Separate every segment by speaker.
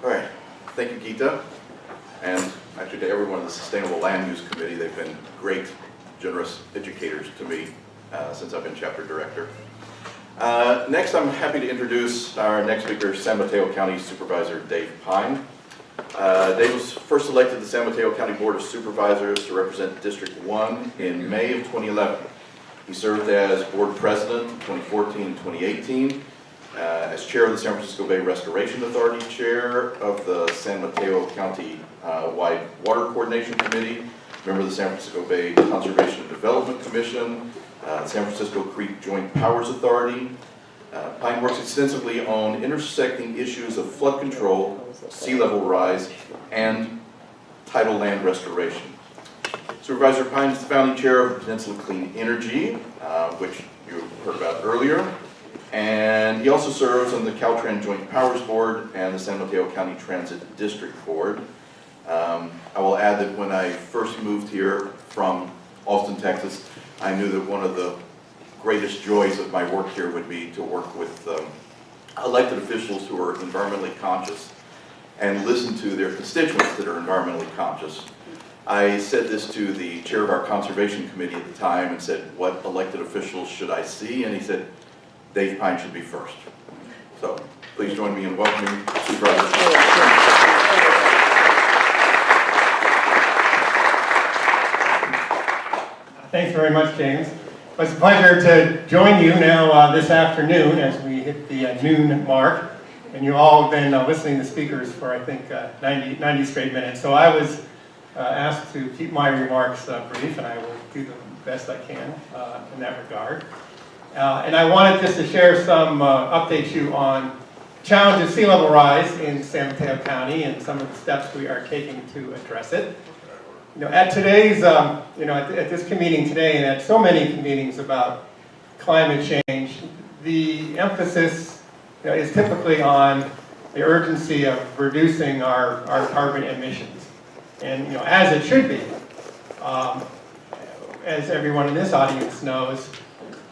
Speaker 1: All right, thank you, Geeta, and actually to everyone in the Sustainable Land Use Committee. They've been great, generous educators to me since I've been chapter director. Next, I'm happy to introduce our next speaker, San Mateo County Supervisor Dave Pine. Dave was first elected to the San Mateo County Board of Supervisors to represent District 1 in May of 2011. He served as board president in 2014 and 2018, as chair of the San Francisco Bay Restoration Authority, chair of the San Mateo County Wide Water Coordination Committee, member of the San Francisco Bay Conservation and Development Commission, San Francisco Creek Joint Powers Authority. Pine works extensively on intersecting issues of flood control, sea level rise, and tidal land restoration. Supervisor Pine is the founding chair of the Peninsula Clean Energy, which you heard about earlier, and he also serves on the Caltrans Joint Powers Board and the San Mateo County Transit District Board. I will add that when I first moved here from Austin, Texas, I knew that one of the greatest joys of my work here would be to work with elected officials who are environmentally conscious and listen to their constituents that are environmentally conscious. I said this to the chair of our conservation committee at the time and said, what elected officials should I see? And he said, Dave Pine should be first. So please join me in welcoming Supervisor.
Speaker 2: Thanks very much, James. It's a pleasure to join you now this afternoon as we hit the noon mark. And you all have been listening to speakers for, I think, 90 straight minutes. So I was asked to keep my remarks brief, and I will do the best I can in that regard. And I wanted just to share some updates you on challenges of sea level rise in San Mateo County and some of the steps we are taking to address it. At today's, at this meeting today, and at so many meetings about climate change, the emphasis is typically on the urgency of reducing our carbon emissions. And as it should be, as everyone in this audience knows,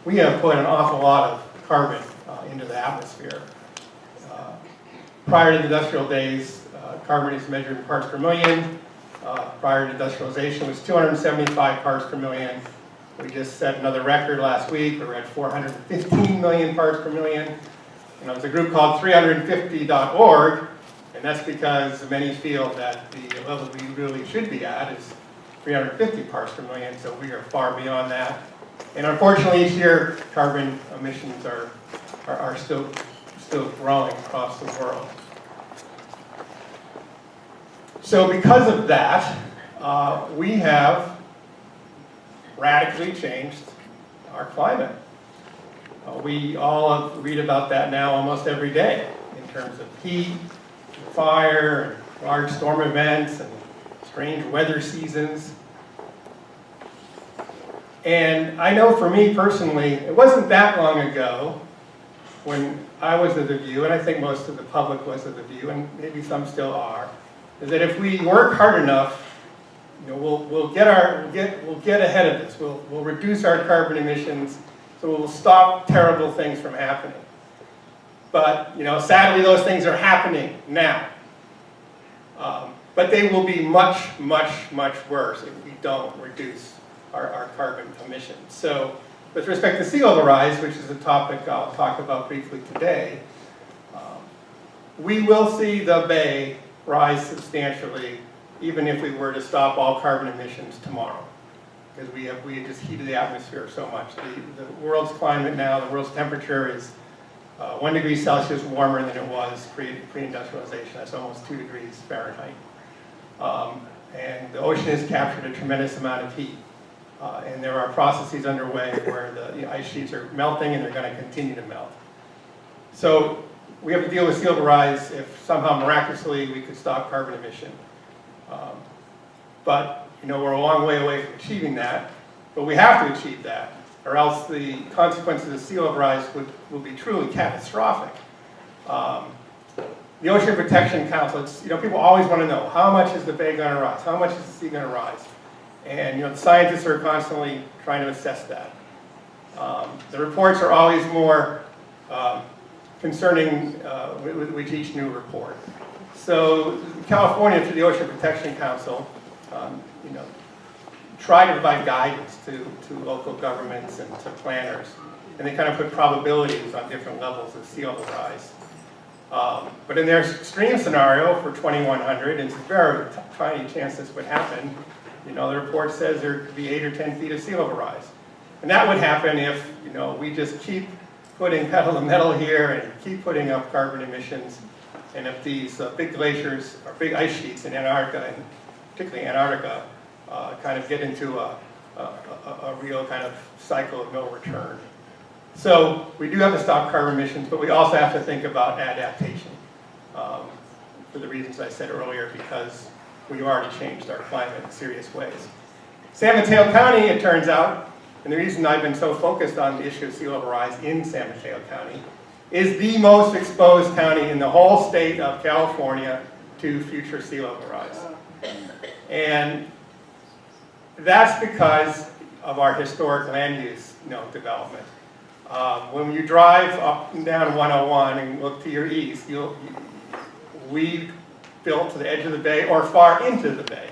Speaker 2: we have put an awful lot of carbon into the atmosphere. Prior to the industrial days, carbon is measured in parts per million. Prior to industrialization was 275 parts per million. We just set another record last week. We were at 415 million parts per million. There's a group called 350.org, and that's because many feel that the level we really should be at is 350 parts per million, so we are far beyond that. And unfortunately, each year, carbon emissions are still growing across the world. So because of that, we have radically changed our climate. We all read about that now almost every day in terms of heat, fire, and large storm events, and strange weather seasons. And I know for me personally, it wasn't that long ago when I was of the view, and I think most of the public was of the view, and maybe some still are, is that if we work hard enough, we'll get ahead of this. We'll reduce our carbon emissions, so we'll stop terrible things from happening. But sadly, those things are happening now. But they will be much, much, much worse if we don't reduce our carbon emissions. So, with respect to sea level rise, which is a topic I'll talk about briefly today, we will see the bay rise substantially, even if we were to stop all carbon emissions tomorrow, because we have just heated the atmosphere so much. The world's climate now, the world's temperature is 1 degree Celsius warmer than it was pre-industrialization. That's almost 2 degrees Fahrenheit. And the ocean has captured a tremendous amount of heat. And there are processes underway where the ice sheets are melting, and they're going to continue to melt. So we have to deal with sea level rise if somehow miraculously we could stop carbon emission. But we're a long way away from achieving that. But we have to achieve that, or else the consequences of sea level rise will be truly catastrophic. The Ocean Protection Council, people always want to know, how much is the bay going to rise? How much is the sea going to rise? And the scientists are constantly trying to assess that. The reports are always more concerning with each new report. So California, through the Ocean Protection Council, you know, try to provide guidance to local governments and to planners, and they kind of put probabilities on different levels of sea level rise. But in their extreme scenario for 2100, and it's a very tiny chance this would happen, you know, the report says there could be 8 or 10 feet of sea level rise. And that would happen if, you know, we just keep putting pedal to metal here and keep putting up carbon emissions, and if these big glaciers or big ice sheets in Antarctica, and particularly Antarctica, kind of get into a real kind of cycle of no return. So we do have to stop carbon emissions, but we also have to think about adaptation for the reasons I said earlier, because we've already changed our climate in serious ways. San Mateo County, it turns out, and the reason I've been so focused on the issue of sea level rise in San Mateo County, is the most exposed county in the whole state of California to future sea level rise. And that's because of our historic land use, you know, development. When you drive up and down 101 and look to your east, we built to the edge of the bay or far into the bay.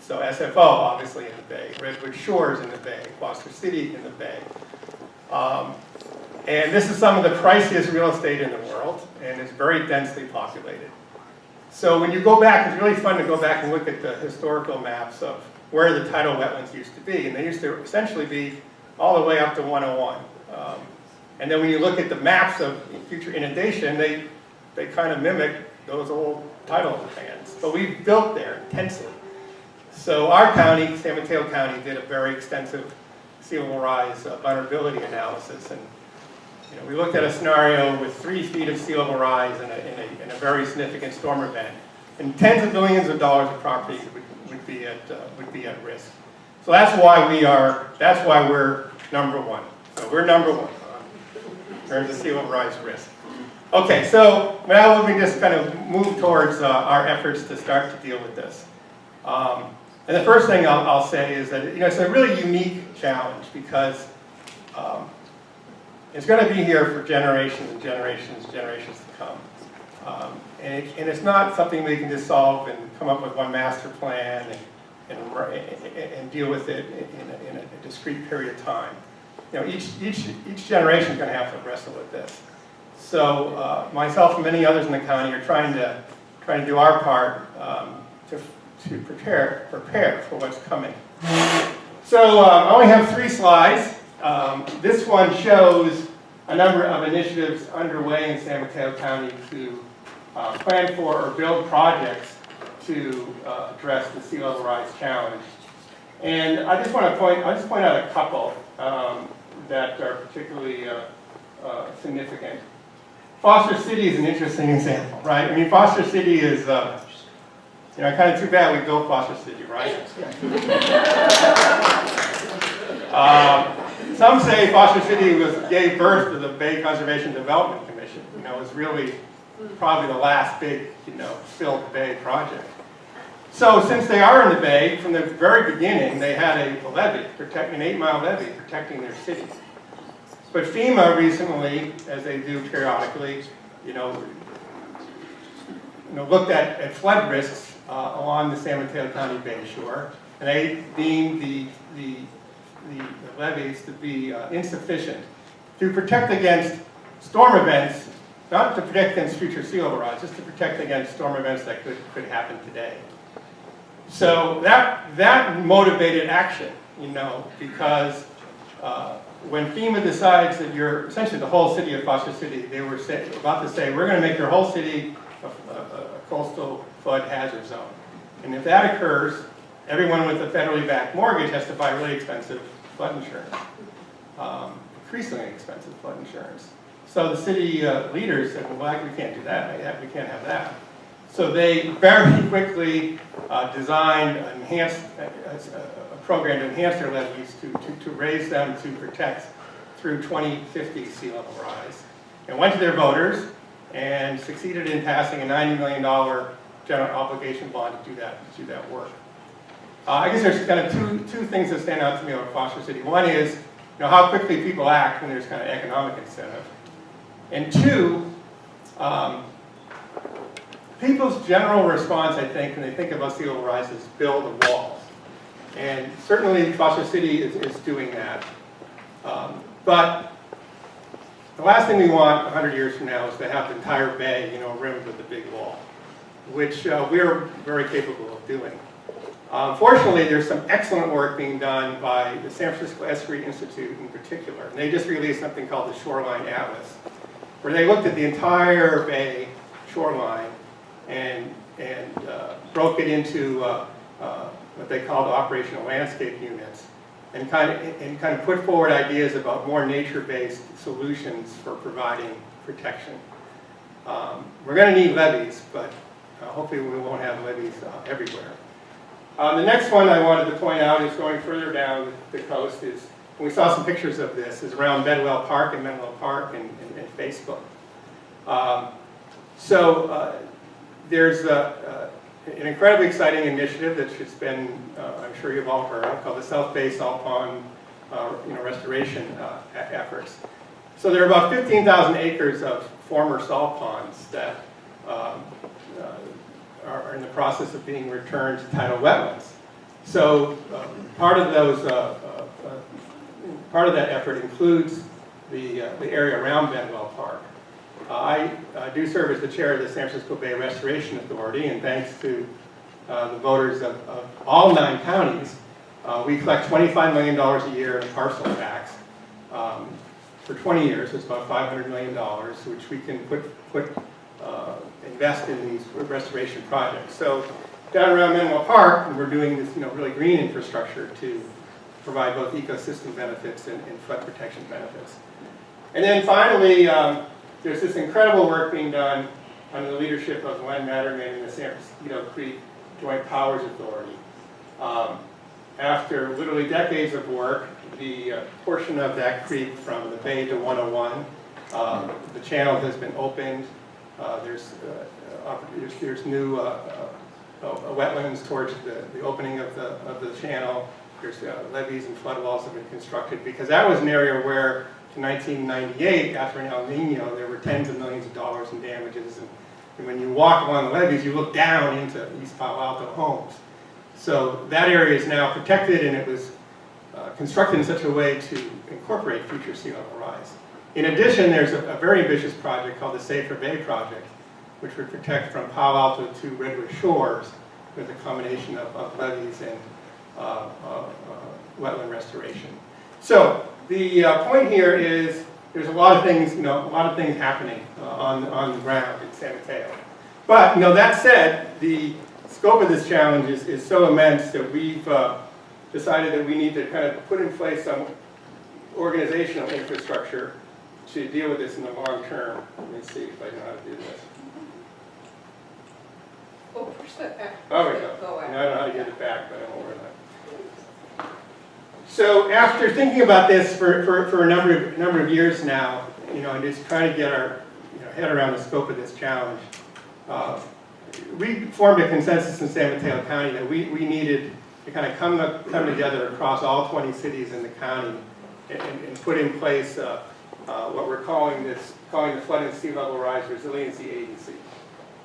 Speaker 2: So SFO, obviously, in the bay, Redwood Shores in the bay, Foster City in the bay. And this is some of the priciest real estate in the world, and it's very densely populated. So when you go back, it's really fun to go back and look at the historical maps of where the tidal wetlands used to be. And they used to essentially be all the way up to 101. And then when you look at the maps of future inundation, they kind of mimic those old tidal bands. But we built there intensely. So our county, San Mateo County, did a very extensive sea level rise vulnerability analysis. And you know, we looked at a scenario with 3 feet of sea level rise in a very significant storm event. And tens of billions of dollars of property would be at risk. So that's why we're number one. So we're number one in terms of sea level rise risk. Okay, so now we can just kind of move towards our efforts to start to deal with this. And the first thing I'll say is that, you know, it's a really unique challenge because it's going to be here for generations and generations and generations to come. And it's not something we can just solve and come up with one master plan and deal with it in a discrete period of time. You know, each generation is going to have to wrestle with this. So myself and many others in the county are trying to do our part to prepare for what's coming. So I only have 3 slides. This one shows a number of initiatives underway in San Mateo County to plan for or build projects to address the sea level rise challenge. And I just want to point out a couple that are particularly significant. Foster City is an interesting example, right? I mean, Foster City is, you know, kind of too bad we built Foster City, right? Some say Foster City gave birth to the Bay Conservation Development Commission. You know, it was really probably the last big, you know, filled Bay project. So since they are in the Bay, from the very beginning, they had a levee, an 8-mile levee protecting their city. But FEMA recently, as they do periodically, you know, looked at flood risks along the San Mateo County Bay shore, and they deemed the levees to be insufficient to protect against storm events, not to protect against future sea level rise, just to protect against storm events that could happen today. So that motivated action, you know, because when FEMA decides that you're essentially the whole city of Foster City, they were about to say, we're going to make your whole city a coastal flood hazard zone. And if that occurs, everyone with a federally backed mortgage has to buy really expensive flood insurance, increasingly expensive flood insurance. So the city leaders said, well, we can't do that. We can't have that. So they very quickly designed a program to enhance their levees, to raise them to protect through 2050 sea level rise. And went to their voters and succeeded in passing a $90 million general obligation bond to do that work. I guess there's kind of two things that stand out to me about Foster City. One is, you know, how quickly people act when there's kind of economic incentive. And two, People's general response, I think, when they think about sea level rise is build the walls. And certainly Foster City is doing that. But the last thing we want 100 years from now is to have the entire bay, rimmed with a big wall, which we're very capable of doing. Fortunately, there's some excellent work being done by the San Francisco Estuary Institute in particular. And they just released something called the Shoreline Atlas, where they looked at the entire bay shoreline and broke it into what they call the operational landscape units, and kind of put forward ideas about more nature-based solutions for providing protection. We're going to need levees, but hopefully we won't have levees everywhere. The next one I wanted to point out is going further down the coast. We saw some pictures of this. Is around Bedwell Park and Menlo Park and Facebook. There's an incredibly exciting initiative that's been, I'm sure you've all heard of, called the South Bay Salt Pond restoration efforts. So there are about 15,000 acres of former salt ponds that are in the process of being returned to tidal wetlands. So part of that effort includes the area around Bedwell Park. I do serve as the chair of the San Francisco Bay Restoration Authority, and thanks to the voters of all 9 counties, we collect $25 million a year in parcel tax. For 20 years, it's about $500 million, which we can invest in these restoration projects. So down around Menlo Park, we're doing this really green infrastructure to provide both ecosystem benefits and flood protection benefits. And then finally, there's this incredible work being done under the leadership of Glenn Matterman and the San Francisco Creek Joint Powers Authority. After literally decades of work, the portion of that creek from the bay to 101, the channel has been opened. There's new wetlands towards the opening of the channel. There's levees and flood walls have been constructed, because that was an area where in 1998, after an El Nino, there were tens of millions of dollars in damages. And when you walk along the levees, you look down into East Palo Alto homes. So that area is now protected, and it was constructed in such a way to incorporate future sea level rise. In addition, there's a very ambitious project called the Safer Bay Project, which would protect from Palo Alto to Redwood Shores with a combination of levees and wetland restoration. So the point here is there's a lot of things, happening on the ground in San Mateo. But that said, the scope of this challenge is so immense that we've decided that we need to kind of put in place some organizational infrastructure to deal with this in the long term. Let me see if I know how to do this.
Speaker 3: Well, push that back.
Speaker 2: Oh, we go. I don't know how to get it back, but I won't worry about it. So after thinking about this for a number of years now, and just trying to get our head around the scope of this challenge, we formed a consensus in San Mateo County that we needed to kind of come together across all 20 cities in the county and put in place what we're calling the Flood and Sea Level Rise Resiliency Agency.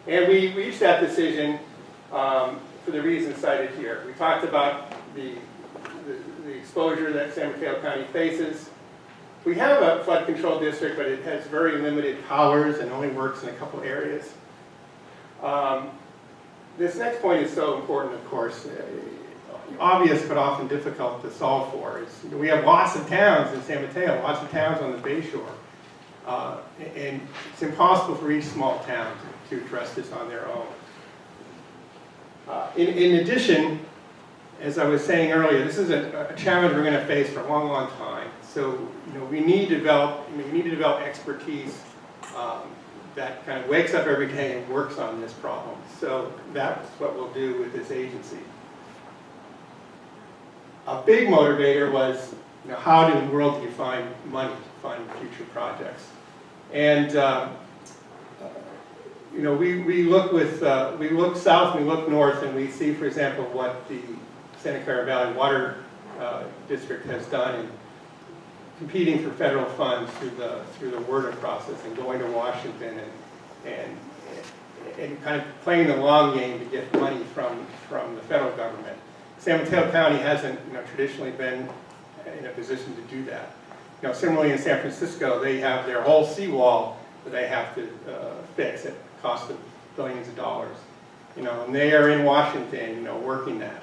Speaker 2: And we reached that decision for the reasons cited here. We talked about the exposure that San Mateo County faces. We have a flood control district, but it has very limited powers and only works in a couple areas. This next point is so important, of course. Obvious but often difficult to solve for. We have lots of towns in San Mateo, lots of towns on the Bayshore. And it's impossible for each small town to address this on their own. In addition, as I was saying earlier, this is a challenge we're going to face for a long, long time. So, we need to develop expertise that kind of wakes up every day and works on this problem. So that's what we'll do with this agency. A big motivator was, how in the world do you find money to fund future projects? And we look south and we look north, and we see, for example, what the Santa Clara Valley Water District has done in competing for federal funds through the WRDA process and going to Washington and kind of playing the long game to get money from the federal government. San Mateo County hasn't traditionally been in a position to do that. Similarly in San Francisco, they have their whole seawall that they have to fix at cost of billions of dollars. And they are in Washington, working that.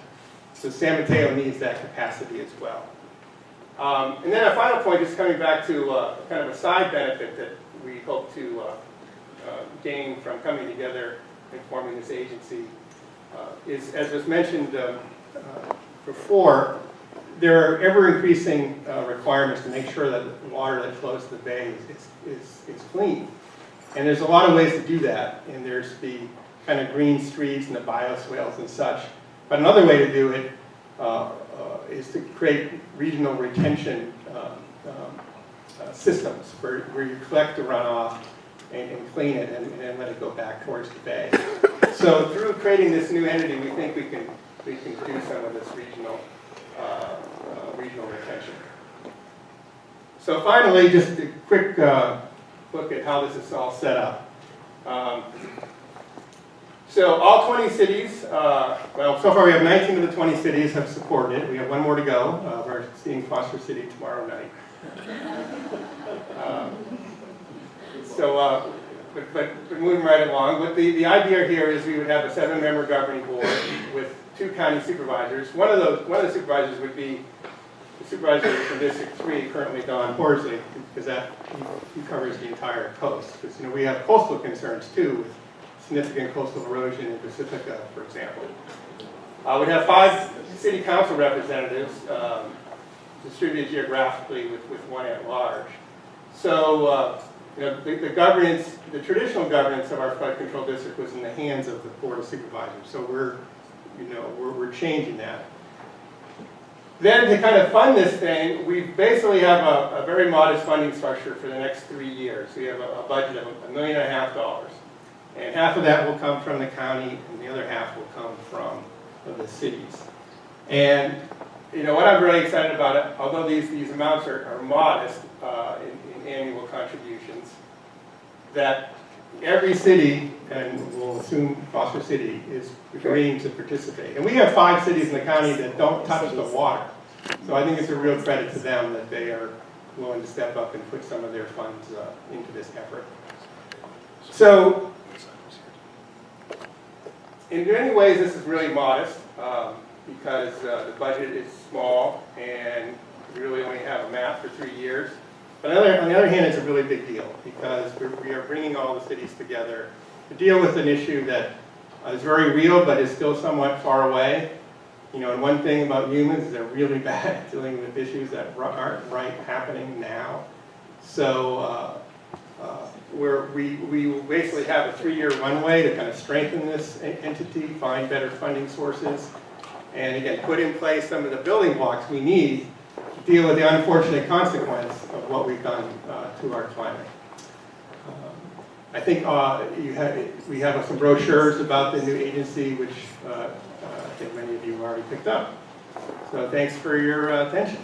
Speaker 2: So San Mateo needs that capacity as well. And then a final point, just coming back to kind of a side benefit that we hope to gain from coming together and forming this agency, is, as was mentioned before, there are ever-increasing requirements to make sure that the water that flows to the bay is clean. And there's a lot of ways to do that. And there's the kind of green streets and the bioswales and such. But another way to do it is to create regional retention systems where you collect the runoff and clean it and let it go back towards the bay. So through creating this new entity, we think we can do some of this regional retention. So finally, just a quick look at how this is all set up. So all 20 cities, well, so far we have 19 of the 20 cities have supported it. We have one more to go. We're seeing Foster City tomorrow night. But we're moving right along. But the idea here is we would have a 7-member governing board with 2 county supervisors. One of the supervisors would be the supervisor from District 3, currently Don Horsley, because he covers the entire coast. Because we have coastal concerns too, with significant coastal erosion in Pacifica, for example. We'd have 5 city council representatives distributed geographically with 1 at large. So the governance, the traditional governance of our flood control district was in the hands of the Board of Supervisors. So we're changing that. Then to kind of fund this thing, we basically have a very modest funding structure for the next 3 years. We have a budget of $1.5 million. And half of that will come from the county, and the other half will come from the cities. And what I'm really excited about, it, although these amounts are modest in annual contributions, that every city, and we'll assume Foster City, is agreeing to participate. And we have 5 cities in the county that don't touch the water. So I think it's a real credit to them that they are willing to step up and put some of their funds into this effort. So in many ways, this is really modest because the budget is small and we really only have a map for 3 years. But on the other hand, it's a really big deal because we are bringing all the cities together to deal with an issue that is very real but is still somewhat far away. And one thing about humans is they're really bad at dealing with issues that aren't happening now. So we will basically have a 3-year runway to kind of strengthen this entity, find better funding sources, and again, put in place some of the building blocks we need to deal with the unfortunate consequence of what we've done to our climate. I think we have some brochures about the new agency, which I think many of you have already picked up. So thanks for your attention.